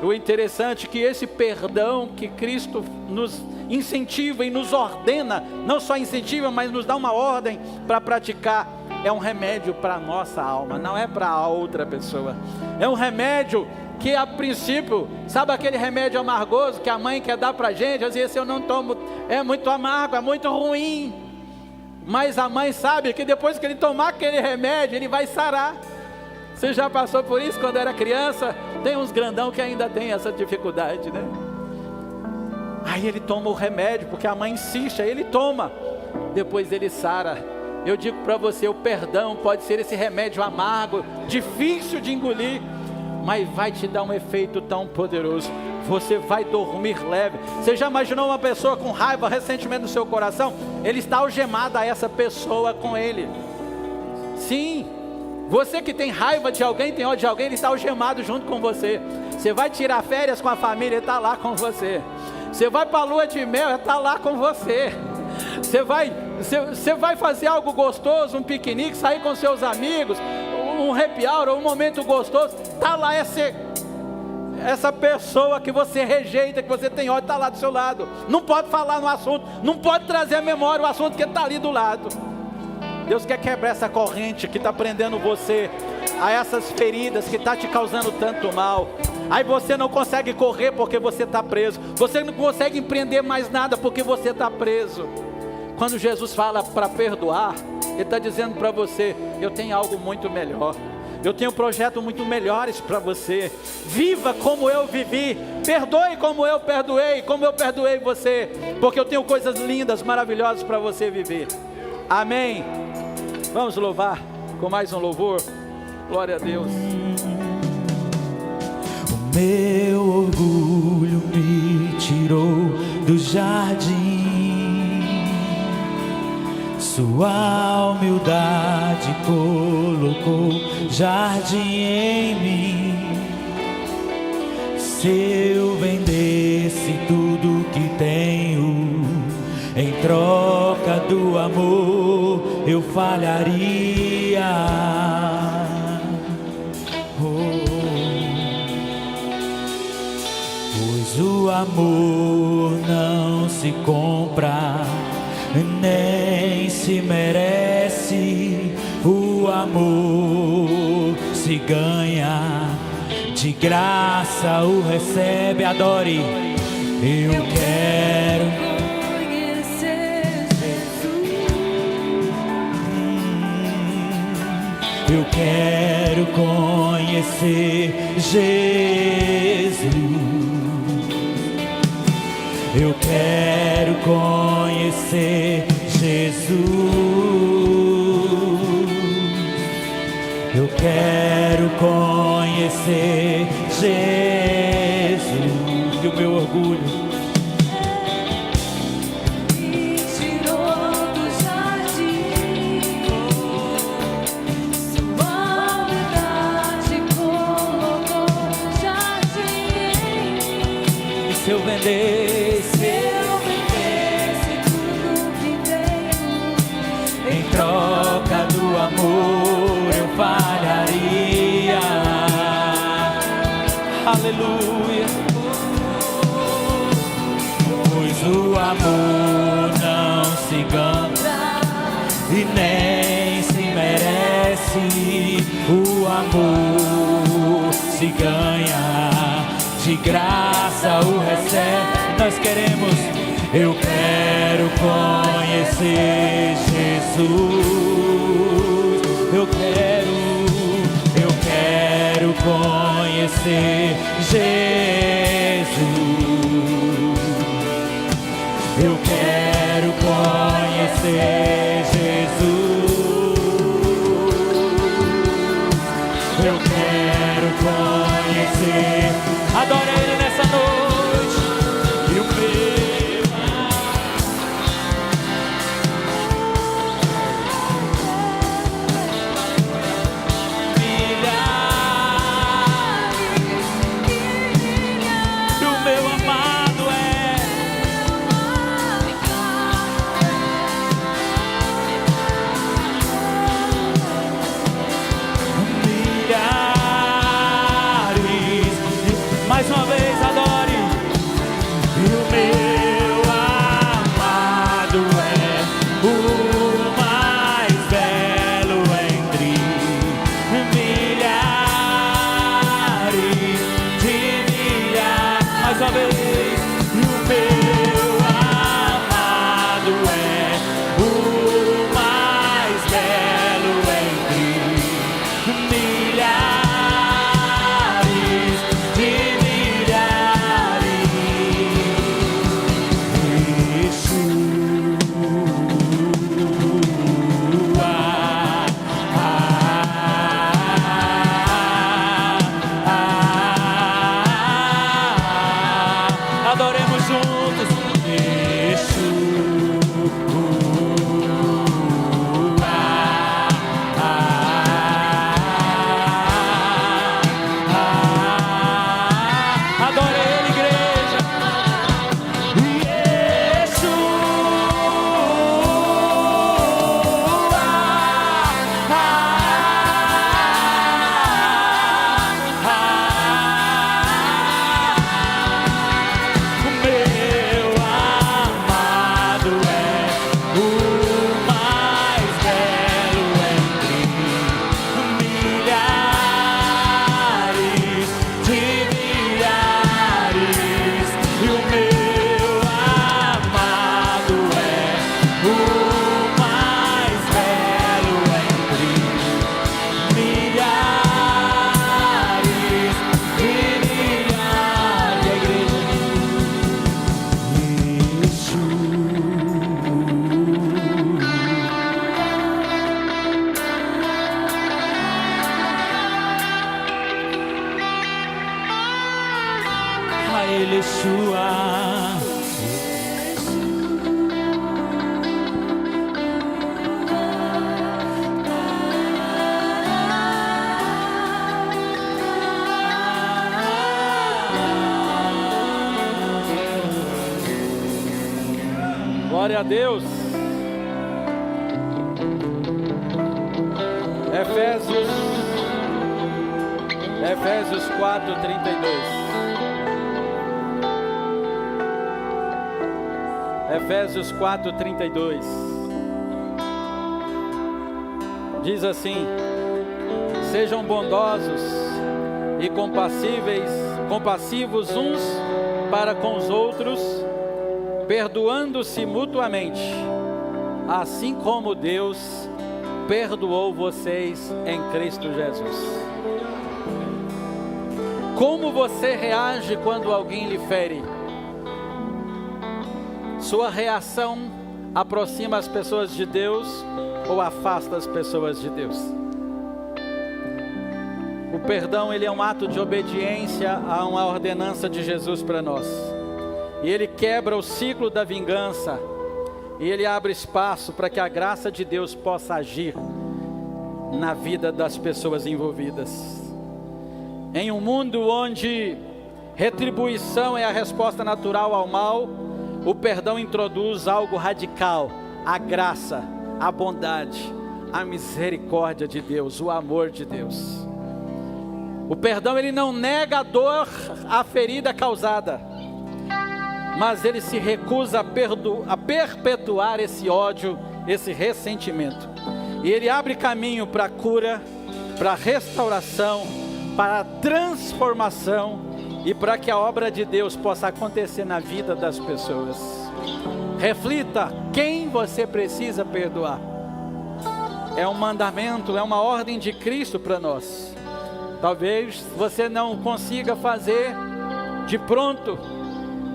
O interessante é que esse perdão que Cristo nos incentiva e nos ordena, não só incentiva, mas nos dá uma ordem para praticar, é um remédio para a nossa alma, não é para a outra pessoa. É um remédio que a princípio, sabe aquele remédio amargoso que a mãe quer dar para a gente? Às vezes eu não tomo, é muito amargo, é muito ruim. Mas a mãe sabe que depois que ele tomar aquele remédio, ele vai sarar. Você já passou por isso quando era criança? Tem uns grandão que ainda tem essa dificuldade, né? Aí ele toma o remédio, porque a mãe insiste, aí ele toma. Depois ele sara. Eu digo para você, o perdão pode ser esse remédio amargo, difícil de engolir, mas vai te dar um efeito tão poderoso. Você vai dormir leve. Você já imaginou uma pessoa com raiva, ressentimento no seu coração? Ele está algemado a essa pessoa com ele. Sim, você que tem raiva de alguém, tem ódio de alguém, ele está algemado junto com você. Você vai tirar férias com a família, ele está lá com você. Você vai para a lua de mel, ele está lá com você. Você vai fazer algo gostoso, um piquenique, sair com seus amigos, um happy hour, um momento gostoso, está lá essa pessoa que você rejeita, que você tem ódio, está lá do seu lado. Não pode falar no assunto, não pode trazer à memória o assunto que está ali do lado. Deus quer quebrar essa corrente que está prendendo você a essas feridas, que está te causando tanto mal. Aí você não consegue correr porque você está preso. Você não consegue empreender mais nada porque você está preso. Quando Jesus fala para perdoar, Ele está dizendo para você: eu tenho algo muito melhor. Eu tenho projetos muito melhores para você. Viva como eu vivi. Perdoe como eu perdoei você. Porque eu tenho coisas lindas, maravilhosas para você viver. Amém. Vamos louvar com mais um louvor. Glória a Deus. O meu orgulho me tirou do jardim. Sua humildade colocou jardim em mim. Se eu vendesse tudo que tenho em troca do amor, eu falharia. Pois o amor não se compra, nem se merece. O amor se ganha, de graça o recebe. Adore. Eu quero conhecer Jesus. Eu quero conhecer Jesus. Eu quero conhecer Jesus. Eu quero conhecer Jesus. E o meu orgulho me tirou do jardim. Sua humildade colocou jardim em mim. e se eu vendesse tudo que tenho em troca do amor, eu falharia. Aleluia. Pois o amor não se ganha e nem se merece. O Saul recebe. Nós queremos. Eu quero conhecer Jesus. Eu quero conhecer Jesus. Eu quero conhecer Jesus. Eu quero conhecer. Adora Ele nessa noite. E o mais uma vez, adore. E o meu amado é o mais belo entre milhares de milhares. Mais uma vez. E o meu amado é o mais belo entre milhares de adoremos juntos. Adore Ele, igreja. Yeshua. Glória a Deus. Efésios 4:32. Efésios 4:32 diz assim: sejam bondosos e compassivos uns para com os outros, perdoando-se mutuamente, assim como Deus perdoou vocês em Cristo Jesus. Como você reage quando alguém lhe fere? Sua reação aproxima as pessoas de Deus ou afasta as pessoas de Deus? O perdão, ele é um ato de obediência a uma ordenança de Jesus para nós. E ele quebra o ciclo da vingança. E ele abre espaço para que a graça de Deus possa agir na vida das pessoas envolvidas. Em um mundo onde retribuição é a resposta natural ao mal, o perdão introduz algo radical: a graça, a bondade, a misericórdia de Deus, o amor de Deus. O perdão, ele não nega a dor, a ferida causada, mas ele se recusa a perpetuar esse ódio, esse ressentimento. E ele abre caminho para a cura, para a restauração, para a transformação e para que a obra de Deus possa acontecer na vida das pessoas. Reflita quem você precisa perdoar. É um mandamento, é uma ordem de Cristo para nós. Talvez você não consiga fazer de pronto.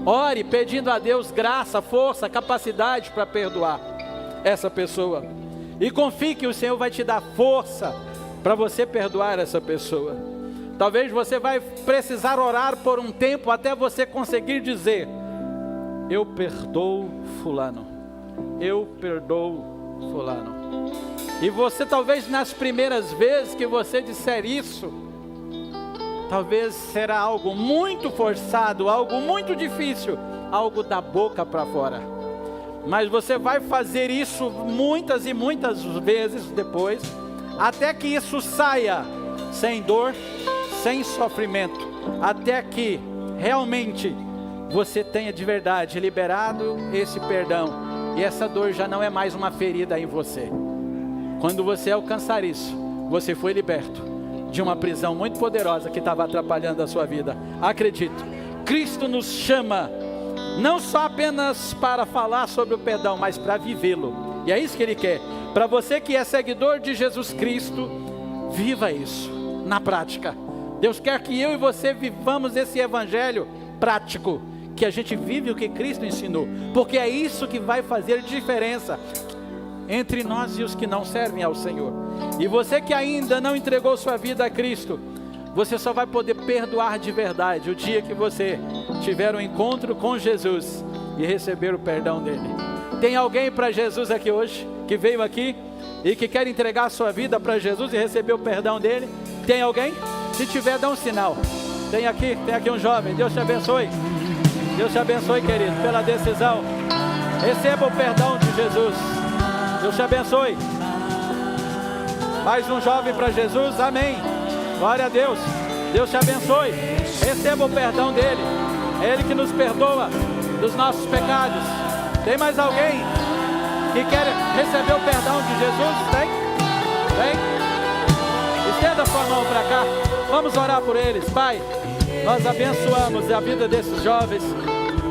Ore pedindo a Deus graça, força, capacidade para perdoar essa pessoa. E confie que o Senhor vai te dar força para você perdoar essa pessoa. Talvez você vai precisar orar por um tempo até você conseguir dizer: eu perdoo fulano, eu perdoo fulano. E você talvez nas primeiras vezes que você disser isso, talvez será algo muito forçado, algo muito difícil, algo da boca para fora. Mas você vai fazer isso muitas e muitas vezes depois, até que isso saia sem dor, sem sofrimento, até que realmente você tenha de verdade liberado esse perdão, e essa dor já não é mais uma ferida em você. Quando você alcançar isso, você foi liberto de uma prisão muito poderosa que estava atrapalhando a sua vida. Acredito, Cristo nos chama não só apenas para falar sobre o perdão, mas para vivê-lo. E é isso que Ele quer. Para você que é seguidor de Jesus Cristo, viva isso na prática. Deus quer que eu e você vivamos esse evangelho prático, que a gente vive o que Cristo ensinou, porque é isso que vai fazer diferença entre nós e os que não servem ao Senhor. E você que ainda não entregou sua vida a Cristo, você só vai poder perdoar de verdade o dia que você tiver um encontro com Jesus e receber o perdão dele. Tem alguém para Jesus aqui hoje, que veio aqui e que quer entregar a sua vida para Jesus e receber o perdão dele? Tem alguém? Se tiver, dá um sinal. Tem aqui um jovem. Deus te abençoe. Deus te abençoe, querido, pela decisão. Receba o perdão de Jesus. Deus te abençoe. Mais um jovem para Jesus, amém. Glória a Deus. Deus te abençoe. Receba o perdão dele. É Ele que nos perdoa dos nossos pecados. Tem mais alguém que quer receber o perdão de Jesus? Tem? Tem? Estenda sua mão para cá. Vamos orar por eles. Pai, nós abençoamos a vida desses jovens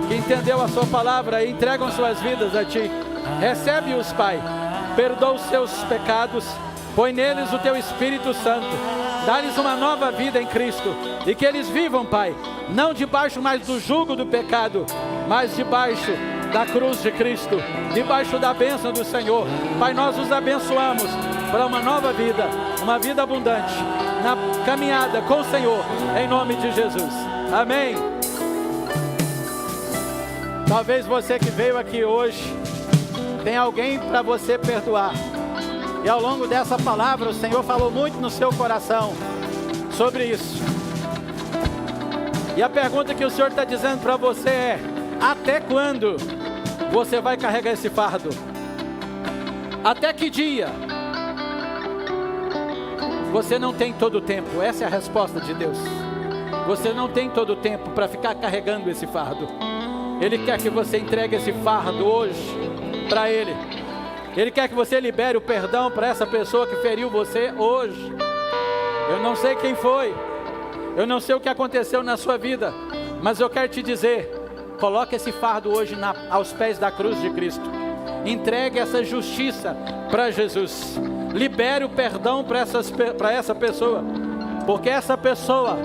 que entendeu a sua palavra e entregam suas vidas a Ti. Recebe-os, Pai, perdoa os seus pecados, põe neles o Teu Espírito Santo, dá-lhes uma nova vida em Cristo, e que eles vivam, Pai, não debaixo mais do jugo do pecado, mas debaixo da cruz de Cristo, debaixo da bênção do Senhor. Pai, nós os abençoamos para uma nova vida, uma vida abundante, na caminhada com o Senhor, em nome de Jesus, amém. Talvez você que veio aqui hoje, tem alguém para você perdoar, e ao longo dessa palavra o Senhor falou muito no seu coração sobre isso. E a pergunta que o Senhor está dizendo para você é: até quando você vai carregar esse fardo? Até que dia? Você não tem todo o tempo. Essa é a resposta de Deus. Você não tem todo o tempo para ficar carregando esse fardo. Ele quer que você entregue esse fardo hoje para Ele. Ele quer que você libere o perdão para essa pessoa que feriu você hoje. Eu não sei quem foi, eu não sei o que aconteceu na sua vida, mas eu quero te dizer: coloque esse fardo hoje aos pés da cruz de Cristo. Entregue essa justiça para Jesus. Libere o perdão para essa pessoa, porque essa pessoa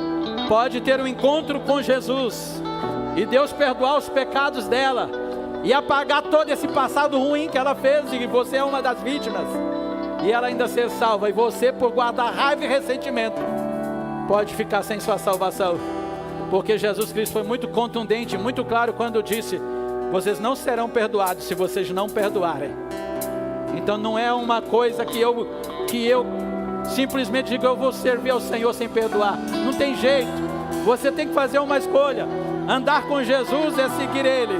pode ter um encontro com Jesus e Deus perdoar os pecados dela e apagar todo esse passado ruim que ela fez, e você é uma das vítimas, e ela ainda ser salva, e você, por guardar raiva e ressentimento, pode ficar sem sua salvação, porque Jesus Cristo foi muito contundente, muito claro quando disse: vocês não serão perdoados se vocês não perdoarem. Então não é uma coisa que eu simplesmente digo: eu vou servir ao Senhor sem perdoar. Não tem jeito. Você tem que fazer uma escolha. Andar com Jesus é seguir Ele.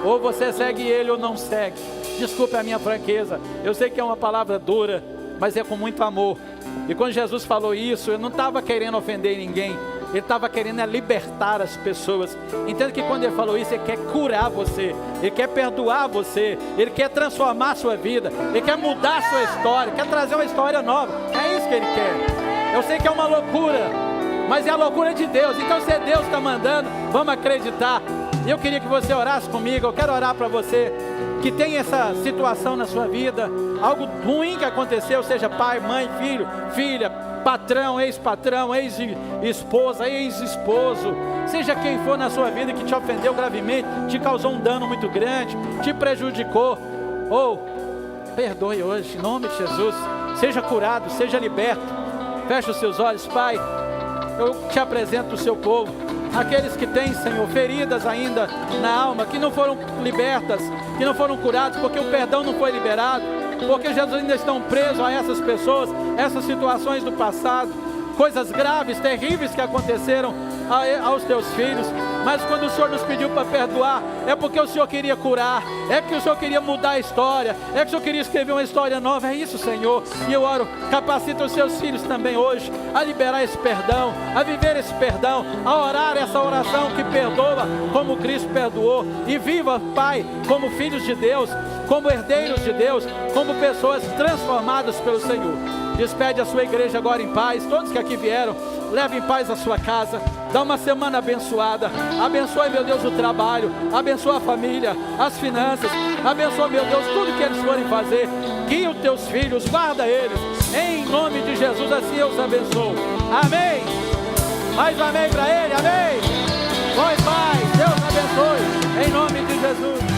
Ou você segue Ele ou não segue. Desculpe a minha franqueza. Eu sei que é uma palavra dura, mas é com muito amor. E quando Jesus falou isso, eu não estava querendo ofender ninguém. Ele estava querendo libertar as pessoas. Entenda que quando Ele falou isso, Ele quer curar você, Ele quer perdoar você, Ele quer transformar a sua vida, Ele quer mudar a sua história, quer trazer uma história nova. É isso que Ele quer. Eu sei que é uma loucura, mas é a loucura de Deus. Então, se Deus está mandando, vamos acreditar. E eu queria que você orasse comigo. Eu quero orar para você que tem essa situação na sua vida, algo ruim que aconteceu, seja pai, mãe, filho, filha, patrão, ex-patrão, ex-esposa, ex-esposo, seja quem for na sua vida que te ofendeu gravemente, te causou um dano muito grande, te prejudicou, perdoe hoje, em nome de Jesus. Seja curado, seja liberto. Feche os seus olhos. Pai, eu te apresento o seu povo, aqueles que têm, Senhor, feridas ainda na alma, que não foram libertas, que não foram curados, porque o perdão não foi liberado, porque Jesus ainda estão presos a essas pessoas, essas situações do passado, coisas graves, terríveis que aconteceram aos teus filhos. Mas quando o Senhor nos pediu para perdoar, é porque o Senhor queria curar, é que o Senhor queria mudar a história, é que o Senhor queria escrever uma história nova. É isso, Senhor. E eu oro, capacita os seus filhos também hoje a liberar esse perdão, a viver esse perdão, a orar essa oração que perdoa como Cristo perdoou. E viva, Pai, como filhos de Deus, como herdeiros de Deus, como pessoas transformadas pelo Senhor. Despede a sua igreja agora em paz. Todos que aqui vieram, leve em paz a sua casa. Dá uma semana abençoada. Abençoe, meu Deus, o trabalho. Abençoa a família, as finanças. Abençoa, meu Deus, tudo que eles forem fazer. Guia os teus filhos, guarda eles. Em nome de Jesus, assim eu os abençoo. Amém. Mais um amém para ele, amém. Vai, Pai, Deus abençoe. Em nome de Jesus.